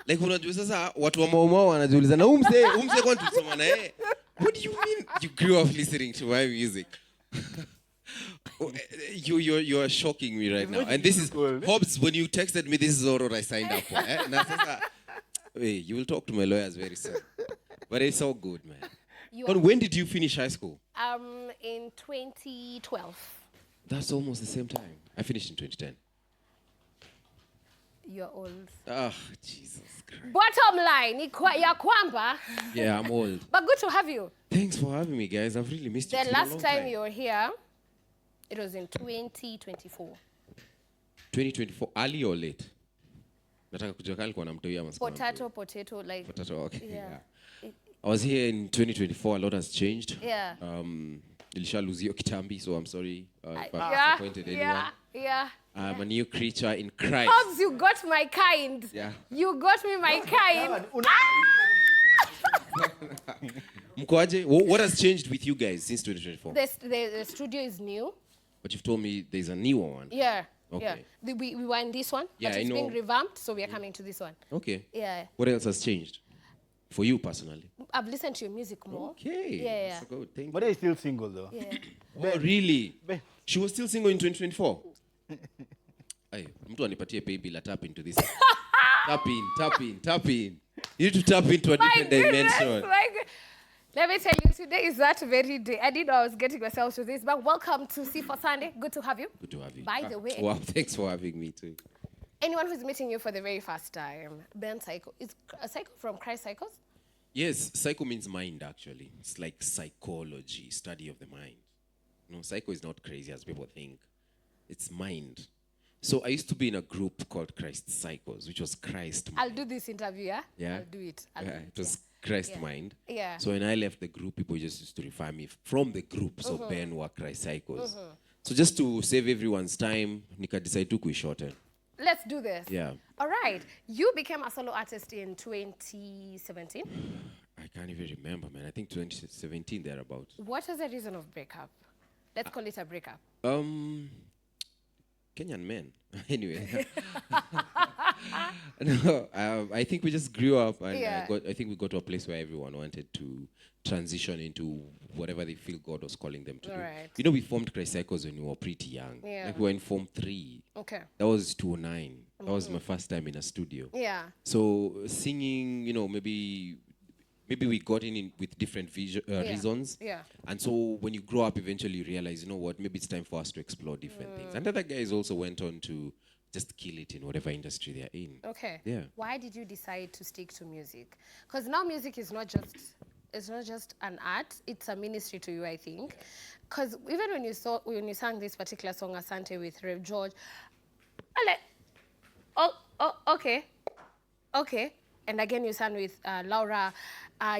Like unajua sasa watu wa Mau wanajiuliza na umse kwa tusoma na yeye. What do you mean you grew up listening to my music? You're shocking me right now. And this is Hobbs, when you texted me, this is all what I signed up for. Hey, you will talk to my lawyers very soon. But it's all good, man. But when did you finish high school? In 2012. That's almost the same time. I finished in 2010. You're old. Ah, Jesus Christ. Bottom line, ya kwamba. Yeah, I'm old. But good to have you. Thanks for having me, guys. I've really missed you. The last time you were here, it was in 2024. 2024, early or late? Nataka kujua kali kwa namtoia maskani. Potato, like. Potato, okay. Yeah. I was here in 2024. A lot has changed. Yeah. Ilisha lose kitambi, so I'm sorry if I disappointed anyone. Yeah. I'm a new creature in Christ. Hobbs, you got my kind. Yeah. You got me my kind. Mkoaje? What has changed with you guys since 2024? The studio is new. But you've told me there's a newer one. Yeah. Okay. Yeah. We were in this one, yeah, but it's being revamped, so we are coming to this one. Okay. Yeah. What else has changed? For you personally? I've listened to your music more. Okay. Yeah. That's good. Thank you. But they're still single though. Yeah. Oh, really? She was still single in 2024? Ay, mtu anipatie pay bill, tap into this. Tap in. You need to tap into a different dimension. Let me tell you, today is that very day. I didn't know I was getting myself to this, but welcome to Sifa Sunday. Good to have you. Good to have you. By the way. Wow, thanks for having me too. Anyone who's meeting you for the very first time, Ben Cyco. Is Cyco from Christ Cycles? Yes, Cyco means mind actually. It's like psychology, study of the mind. No, Cyco is not crazy as people think. It's mind. So I used to be in a group called Christ Cycles, which was Christ Mind. I'll do this interview, yeah? Yeah. I'll do it. It was Christ Mind. Yeah. So when I left the group, people just used to refer me from the group. So Ben were Christ Cycles. So just to save everyone's time, Nika decided to shorten. Let's do this. Yeah. All right. You became a solo artist in 2017. I can't even remember, man. I think 2017 thereabouts. What was the reason of breakup? Let's call it a breakup. Kenyan men. Anyway. No, I think we just grew up and I think we got to a place where everyone wanted to transition into whatever they feel God was calling them to do. Right. You know, we formed Christ Cycles when we were pretty young. Yeah. Like we were in Form 3. Okay. That was 2009. That was my first time in a studio. Yeah. So singing, you know, maybe we got in with different reasons. Yeah. And so when you grow up, eventually you realize, you know what, maybe it's time for us to explore different things. And other guys also went on to just kill it in whatever industry they're in. Okay. Yeah. Why did you decide to stick to music? Because now music is not just an art, it's a ministry to you, I think. Because even when you sang this particular song, Asante, with Rev George, I'm like, okay. And again, you sang with Laura,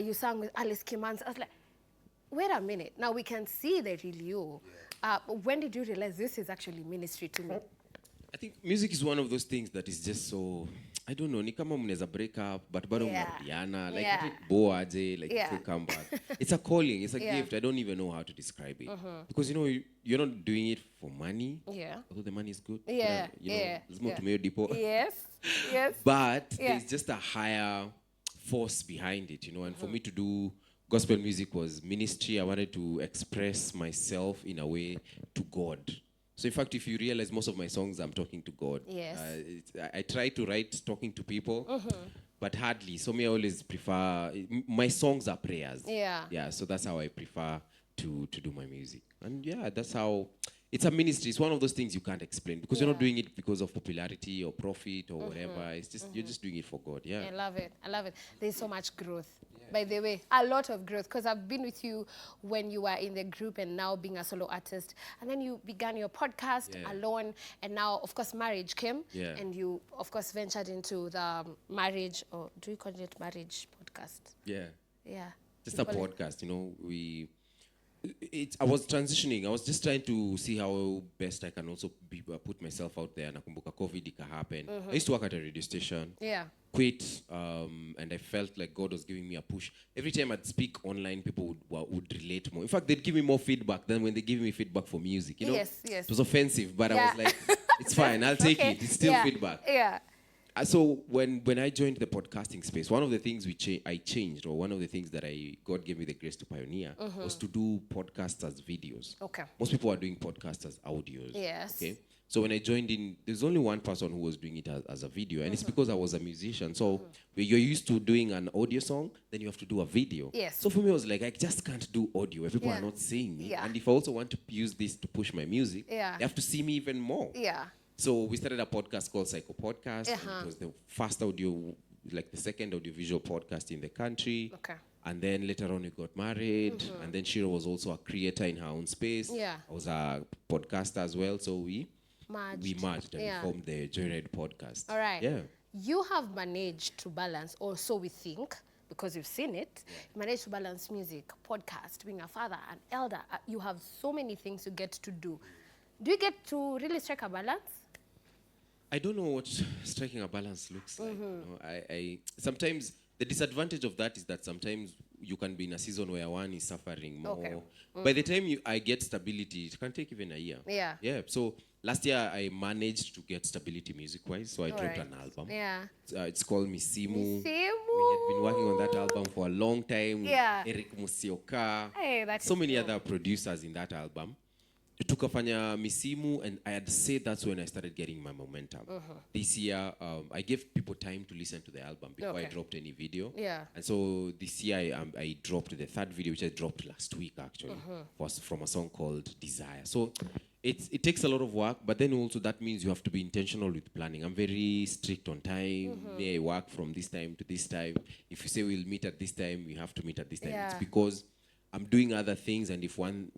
you sang with Alice Kimans. I was like, wait a minute. Now we can see the real you. When did you realize this is actually ministry to me? I think music is one of those things that is just so, I don't know, ni kama mnaweza break up, but bado mnarudiana, like it bow aje, like it will come back. It's a calling, it's a gift. I don't even know how to describe it. Because, you know, you're not doing it for money. Yeah. Although the money is good. You know, there's more to Mayo Depot. Yes. But there's just a higher force behind it, you know, and for me to do gospel music was ministry. I wanted to express myself in a way to God. So in fact, if you realize most of my songs, I'm talking to God. Yes. I try to write talking to people, but hardly. So me, I always prefer, my songs are prayers. Yeah. Yeah, so that's how I prefer to do my music. And yeah, that's how, it's a ministry. It's one of those things you can't explain because you're not doing it because of popularity or profit or whatever. It's just, you're just doing it for God. Yeah. I love it. There's so much growth. By the way, a lot of growth, because I've been with you when you were in the group and now being a solo artist. And then you began your podcast alone. And now, of course, marriage came. Yeah. And you, of course, ventured into the marriage, or do you call it marriage podcast? Yeah. Yeah. Just a podcast, you know, I was transitioning. I was just trying to see how best I can also put myself out there. Nakumbuka COVID happened. I used to work at a radio station. Yeah. Quit, and I felt like God was giving me a push. Every time I'd speak online, people would relate more. In fact, they'd give me more feedback than when they give me feedback for music. You know, yes. It was offensive, but I was like, it's fine. I'll take it. It's still feedback. Yeah. So when I joined the podcasting space, one of the things I changed, or one of the things that God gave me the grace to pioneer, was to do podcasts as videos. Okay. Most people are doing podcasts as audios. Yes. Okay. So when I joined in, there's only one person who was doing it as a video, and it's because I was a musician. So when you're used to doing an audio song, then you have to do a video. Yes. So for me, I was like, I just can't do audio where people are not seeing me. Yeah. And if I also want to use this to push my music, they have to see me even more. Yeah. So we started a podcast called Cyco Podcast. It was the first audio, like the second audiovisual podcast in the country. Okay. And then later on we got married. And then Shira was also a creator in her own space. Yeah. I was a podcaster as well. So we merged and we formed the Joyride Podcast. All right. Yeah. You have managed to balance, or so we think, because you've seen it, you managed to balance music, podcast, being a father, an elder. You have so many things you get to do. Do you get to really strike a balance? I don't know what striking a balance looks like. You know, I sometimes the disadvantage of that is that sometimes you can be in a season where one is suffering more. Okay. By the time I get stability, it can take even a year. Yeah. Yeah. So last year I managed to get stability music-wise, so I dropped an album. Yeah. It's called Misimu. Misimu. We had been working on that album for a long time. Yeah. Eric Musioka. Hey, that's so many other producers in that album. Tukafanya Misimu, and I had said that's when I started getting my momentum. This year, I gave people time to listen to the album before I dropped any video. Yeah. And so this year, I dropped the third video, which I dropped last week, actually, was from a song called Desire. So it takes a lot of work, but then also that means you have to be intentional with planning. I'm very strict on time. May I work from this time to this time. If you say we'll meet at this time, we have to meet at this time. It's because I'm doing other things, and if one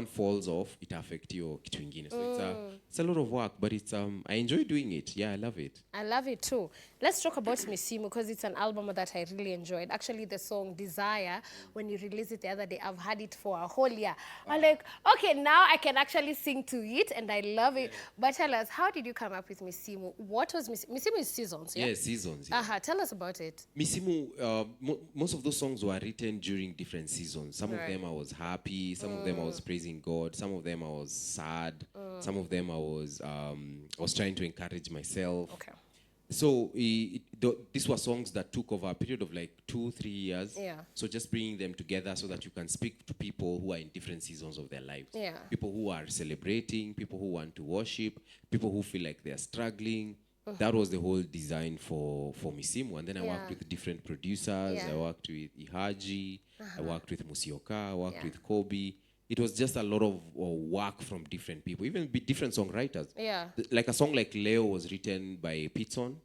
falls off, it affects your kitu ingine. So it's a lot of work, but it's I enjoy doing it. Yeah, I love it. I love it too. Let's talk about Misimu, because it's an album that I really enjoyed. Actually, the song Desire, when you released it the other day, I've had it for a whole year. I'm like, okay, now I can actually sing to it, and I love it. But tell us, how did you come up with Misimu? What was Misimu? Misimu is seasons, yeah? Yeah, seasons. Yeah. Tell us about it. Misimu, most of those songs were written during different seasons. Some of them I was happy, some of them I was praising God, some of them I was sad, some of them I was trying to encourage myself. Okay. So these were songs that took over a period of like 2-3 years. Yeah. So just bringing them together so that you can speak to people who are in different seasons of their lives. Yeah. People who are celebrating, people who want to worship, people who feel like they are struggling. That was the whole design for Misimu. And then I worked with different producers. I worked with Ihaji. I worked with Musioka. I worked with Kobe. It was just a lot of work from different people, even different songwriters. Yeah. Like a song like Leo was written by Pitson.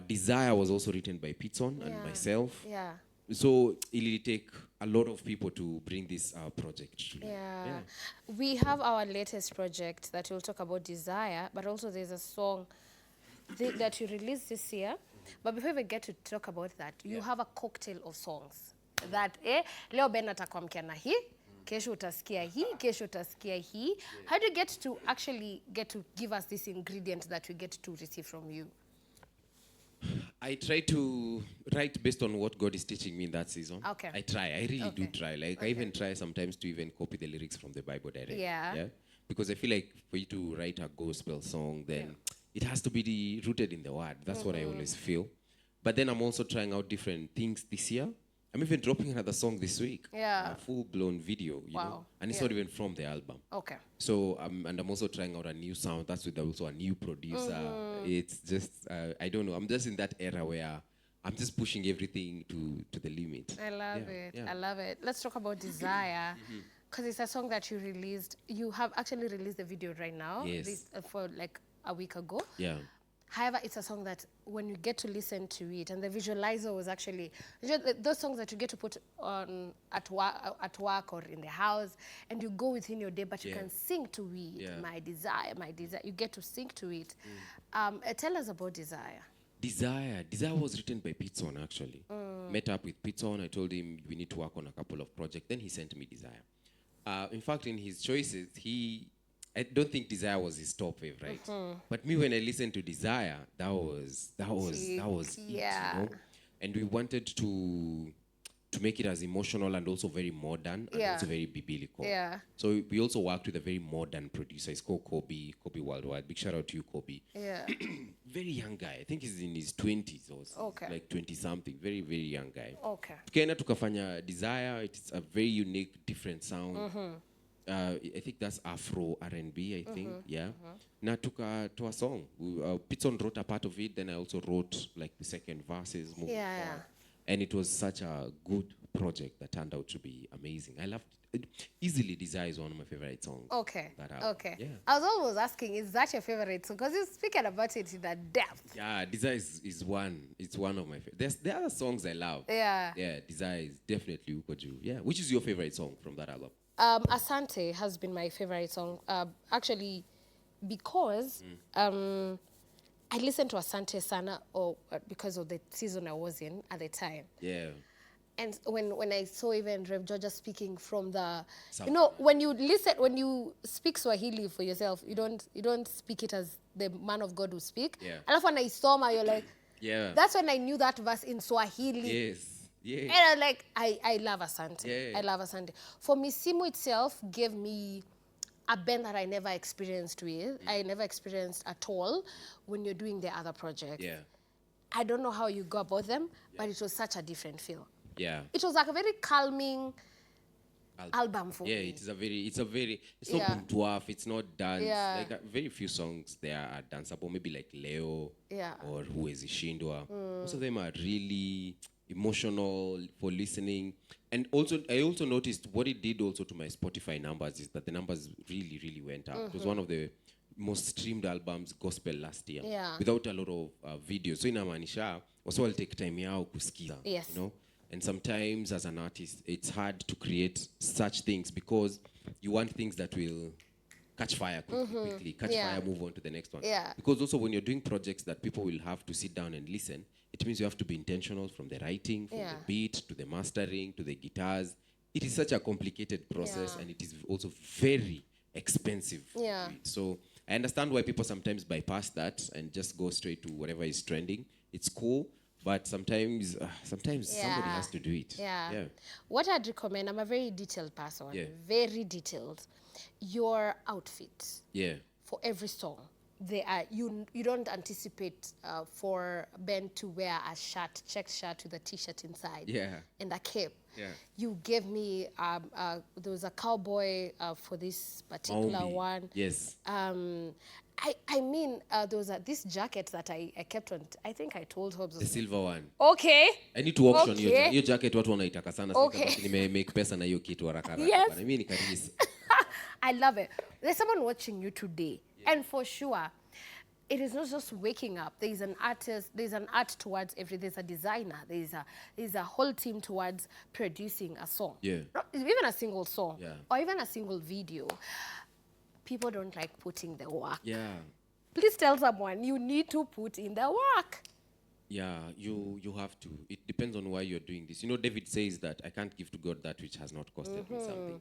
Desire was also written by Pitson and myself. Yeah. So it will take a lot of people to bring this project. Yeah. We have our latest project that we'll talk about, Desire, but also there's a song that you released this year. But before we get to talk about that, you have a cocktail of songs that leo Ben atakwamkia na hii, kesho utasikia hii, kesho utasikia hii. How do you get to actually give us this ingredient that we get to receive from you? I try to write based on what God is teaching me in that season. Okay. I really do try. Like I even try sometimes to even copy the lyrics from the Bible directly. Yeah. Because I feel like for you to write a gospel song, then it has to be rooted in the word. That's what I always feel. But then I'm also trying out different things this year. I'm even dropping another song this week. Yeah. A full-blown video, you know. And it's not even from the album. Okay. So, and I'm also trying out a new sound. That's with also a new producer. It's just, I don't know. I'm just in that era where I'm just pushing everything to the limit. I love it. Yeah. I love it. Let's talk about Desire. Because it's a song that you released. You have actually released the video right now. Yes. For like a week ago. Yeah. However, it's a song that when you get to listen to it, and the visualizer was actually, those songs that you get to put on at work or in the house, and you go within your day, but you can sing to it. Yeah. My desire, you get to sing to it. Tell us about Desire. Desire was written by Pitson, actually. Met up with Pitson. I told him we need to work on a couple of projects. Then he sent me Desire. In fact, in his choices, I don't think Desire was his top favorite. But me, when I listened to Desire, that was it, you know? And we wanted to to make it as emotional and also very modern and also very biblical. Yeah. So we also worked with a very modern producer. It's called Kobe Worldwide. Big shout out to you, Kobe. Yeah. Very young guy. I think he's in his 20s or like 20 something. Very, very young guy. Okay. Tukaenda tukafanya Desire. It's a very unique, different sound. I think that's Afro R&B, I think. Yeah. Na tukatoa song. Pitson wrote a part of it. Then I also wrote like the second verses. Yeah. And it was such a good project that turned out to be amazing. I loved it. Easily Desire is one of my favorite songs. Okay. Okay. Yeah. I was always asking, is that your favorite song? Because you're speaking about it in a depth. Yeah, Desire is one. It's one of my favorites. There are other songs I love. Yeah. Yeah, Desire is definitely Ukoju. Yeah. Which is your favorite song from that album? Asante has been my favorite song. Actually, because I listened to Asante Sana because of the season I was in at the time. Yeah. And when I saw even Rev Georgia speaking from the, South. you know, when you speak Swahili for yourself, you don't speak it as the man of God will speak. Yeah. And when I saw you're like, yeah. That's when I knew that verse in Swahili. Yes. Yeah. And I like, I love Asante. Yeah. I love Asante. For me, Simu itself gave me a band that I never experienced with. I never experienced at all when you're doing the other projects. Yeah. I don't know how you go about them, but it was such a different feel. Yeah. It was like a very calming album for yeah, me. it's not dwarf, it's not dance. Yeah. Like very few songs there are danceable, maybe like Leo or Huwezi Shindwa. Most of them are really emotional for listening. And also, I also noticed what it did also to my Spotify numbers is that the numbers really, really went up. It was one of the most streamed albums gospel last year without a lot of videos. So inamaanisha also I'll take time yao kusikiza, you know. And sometimes as an artist, it's hard to create such things because you want things that will catch fire quickly, catch fire, move on to the next one. Yeah. Because also when you're doing projects that people will have to sit down and listen, it means you have to be intentional from the writing, from the beat, to the mastering, to the guitars. It is such a complicated process and it is also very expensive. Yeah. So I understand why people sometimes bypass that and just go straight to whatever is trending. It's cool, but sometimes somebody has to do it. Yeah. What I'd recommend, I'm a very detailed person. Yeah. Very detailed. Your outfit. Yeah. For every song. They are you don't anticipate for Ben to wear a shirt, check shirt with a t-shirt inside. Yeah. And a cape. Yeah. You gave me there was a cowboy for this particular one. Yes. I mean, there was this jacket that I kept on. I think I told Hobbs. The silver one. Okay. I need to auction your jacket. Watu wanaitaka sana. Okay. Nime-make pesa na hiyo kitu haraka. Yes. I mean, it's I love it. There's someone watching you today. And for sure, it is not just waking up. There is an artist, there's an art towards everything. There's a designer. There's a whole team towards producing a song. Yeah. Not even a single song. Yeah. Or even a single video. People don't like putting the work. Yeah. Please tell someone you need to put in the work. Yeah, you have to. It depends on why you're doing this. You know, David says that I can't give to God that which has not costed me something.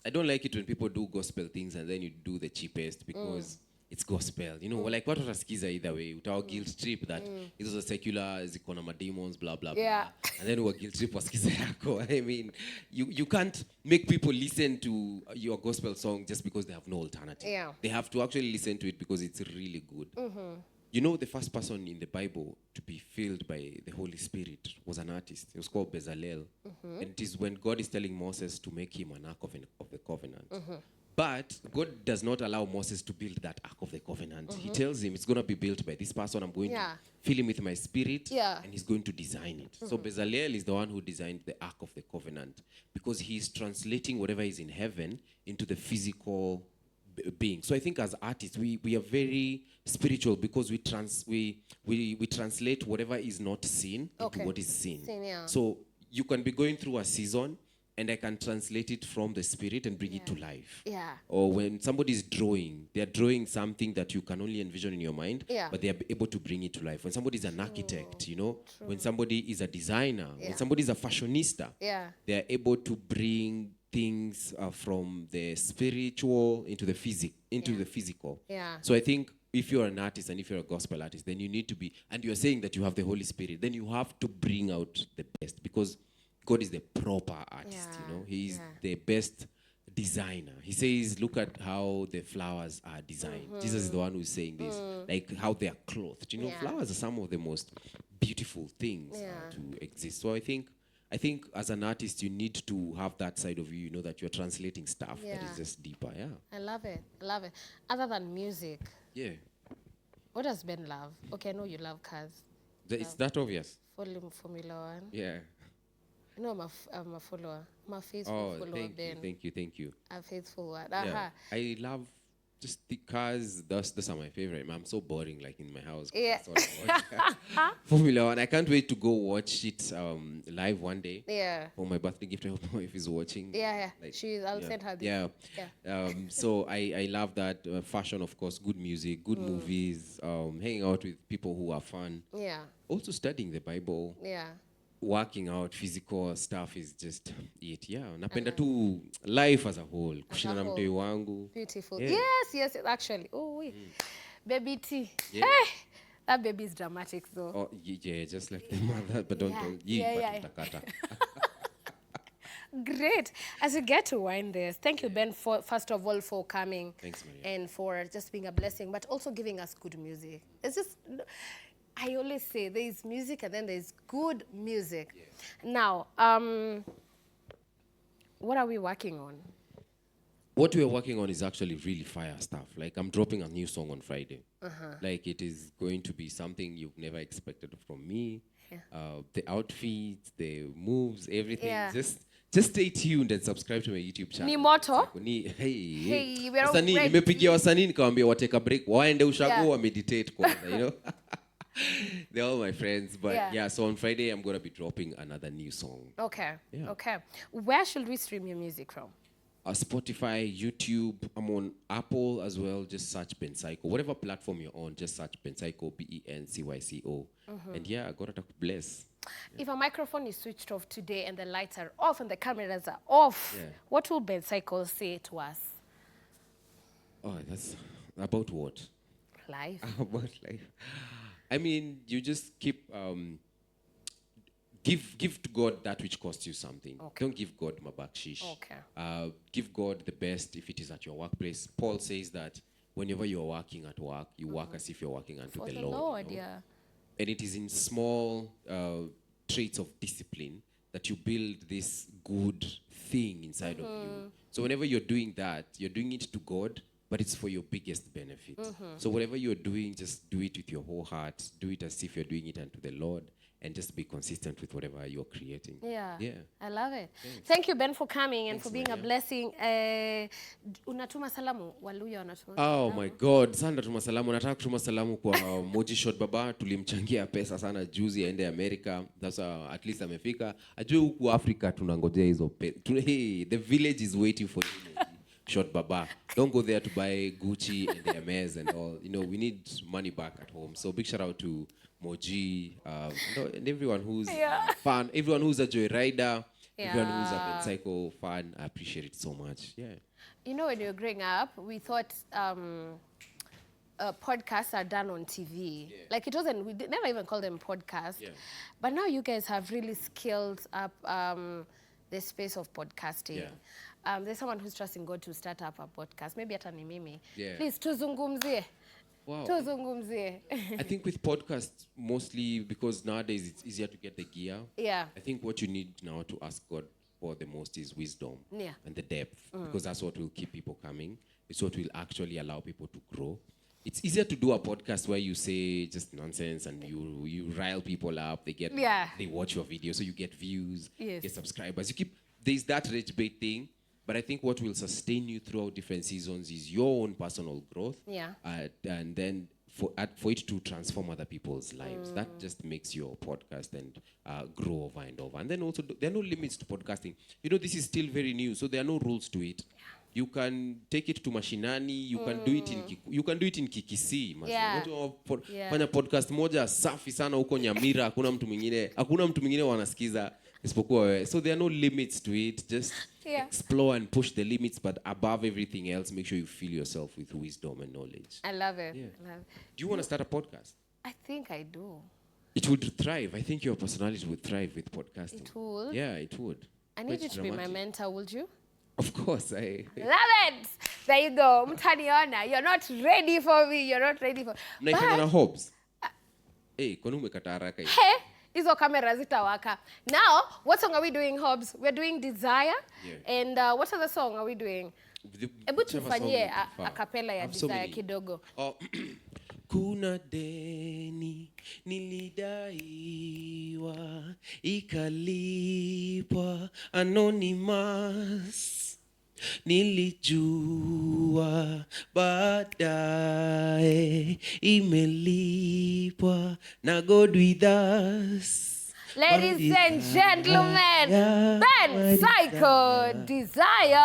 I don't like it when people do gospel things and then you do the cheapest because it's gospel. You know, like what utasikiza either way. Utawa guilt trip that it was a secular, ziko na demons, blah, blah, blah. Yeah. And then uwa guilt trip wasikiza yako. I mean, you can't make people listen to your gospel song just because they have no alternative. Yeah. They have to actually listen to it because it's really good. You know, the first person in the Bible to be filled by the Holy Spirit was an artist. He was called Bezalel. And it is when God is telling Moses to make him an ark of the covenant. But God does not allow Moses to build that ark of the covenant. He tells him, it's going to be built by this person. I'm going to fill him with my spirit. And he's going to design it. So Bezalel is the one who designed the ark of the covenant because he's translating whatever is in heaven into the physical being. So I think as artists, we are very spiritual because we translate whatever is not seen into what is seen. So you can be going through a season and I can translate it from the spirit and bring it to life. Yeah. Or when somebody is drawing, they are drawing something that you can only envision in your mind, but they are able to bring it to life. When somebody is an architect, you know, when somebody is a designer, when somebody is a fashionista, they are able to bring things from the spiritual into the physical. So I think if you're an artist and if you're a gospel artist, then you need to be, and you're saying that you have the Holy Spirit, then you have to bring out the best because God is the proper artist, you know. He's the best designer. He says, look at how the flowers are designed. Jesus is the one who's saying this, like how they are clothed. You know, flowers are some of the most beautiful things to exist. So I think as an artist, you need to have that side of you know, that you're translating stuff that is just deeper. Yeah. I love it. I love it. Other than music. Yeah. What does Ben love? Okay, I know you love cars. It's that obvious. Formula One. Yeah. No, I'm a follower. I'm a faithful follower, Ben. Thank you. A faithful one. Yeah. I love just the cars. Those are my favorite. I'm so boring, like in my house. Yeah. Formula One. I can't wait to go watch it live one day. Yeah. For my birthday gift. I hope my wife is watching. Yeah. Like, I'll send her this. Yeah. So I love that. Fashion, of course. Good music. Good movies. Hanging out with people who are fun. Yeah. Also studying the Bible. Yeah. Working out, physical stuff is just it. Yeah. Napenda tu life as a whole. Kushina na mtoi wangu. Beautiful. Yeah. Yes, actually. Oh, wait. Baby T. Yeah. Hey, that baby is dramatic, though. Oh, yeah, just like the mother, but don't. Great. As we get to wind this, thank you, Ben, first of all, for coming. Thanks, Maria. And for just being a blessing, but also giving us good music. It's just... I always say there is music and then there's good music. Yeah. Now, what are we working on? What we're working on is actually really fire stuff. Like, I'm dropping a new song on Friday. Like, it is going to be something you've never expected from me. Yeah. The outfits, the moves, everything. Yeah. Just stay tuned and subscribe to my YouTube channel. Ni moto? Hey, we're all ready. Nimepigia wasanii nikamwambia wateka break, waende ushago wa meditate kwanza, you know? They're all my friends, but yeah, so on Friday I'm going to be dropping another new song. Okay. Where should we stream your music from? Spotify, YouTube. I'm on Apple as well. Just search Ben Cyco. Whatever platform you're on, just search Ben Cyco, BENCYCO. And yeah, God to bless. If a microphone is switched off today and the lights are off and the cameras are off, what will Ben Cyco say to us? Oh, that's about what? Life. About life. I mean, you just keep give to God that which costs you something. Okay. Don't give God mabakshish. Okay. Give God the best if it is at your workplace. Paul says that whenever you're working at work, you work as if you're working unto the Lord. You know? Yeah. And it is in small traits of discipline that you build this good thing inside of you. So whenever you're doing that, you're doing it to God, but it's for your biggest benefit. So whatever you're doing, just do it with your whole heart. Do it as if you're doing it unto the Lord, and just be consistent with whatever you're creating. Yeah. I love it. Thank you, Ben, for coming and for being a blessing. Unatuma salamu? Waluya unatuma salamu? Oh my God. Sana natuma salamu. Nataka kutuma salamu kwa Moji Shot Baba. Tulimchangia pesa sana juzi aende America. Sasa at least amefika. Ajue huku Africa tunangojea hizo pesa. Hey, the village is waiting for you. Short Baba. Don't go there to buy Gucci and the Hermes and all. You know, we need money back at home. So big shout out to Moji, and everyone who's fan, everyone who's a joyrider, everyone who's a Ben Cyco fan. I appreciate it so much. Yeah. You know, when we were growing up, we thought podcasts are done on TV. Yeah. Like it wasn't, we never even called them podcasts. Yeah. But now you guys have really scaled up the space of podcasting. Yeah. There's someone who's trusting God to start up a podcast. Maybe hata ni mimi. Yeah. Please, tuzungumzie. Wow. I think with podcasts, mostly because nowadays it's easier to get the gear. Yeah. I think what you need now to ask God for the most is wisdom and the depth, because that's what will keep people coming. It's what will actually allow people to grow. It's easier to do a podcast where you say just nonsense and you rile people up. They watch your video, so you get views, get subscribers. There's that rich bait thing. But I think what will sustain you throughout different seasons is your own personal growth. Yeah. And then for it to transform other people's lives. That just makes your podcast and grow over and over. And then also, there are no limits to podcasting. You know, this is still very new, so there are no rules to it. You can take it to mashinani. You can do it in Kikisi. Fanya podcast moja safi sana huko Nyamira. Hakuna mtu mwingine wanasikiza isipokuwa wewe. So there are no limits to it. Just explore and push the limits, but above everything else, make sure you fill yourself with wisdom and knowledge. I love it. Yeah. Do you want to start a podcast? I think I do. It would thrive. I think your personality would thrive with podcasting. It would? Yeah, it would. I need you to be my mentor, would you? Of course, I... Love it! There you go. Mtaniona. You're not ready for me. You're not ready for... Naifanya Hobbs. Hey, kwani umekata haraka hivi? Hey, hizo kamera zitawaka. Now, what song are we doing, Hobbs? We're doing Desire. Yeah. And what other song are we doing? Ebu tufanyie a cappella ya Desire kidogo. Oh, kuna deni nilidaiwa ikalipwa anonymous. Nilijua baadaye imelipwa na God with us. Ladies and gentlemen, Ben Cyco, Desire.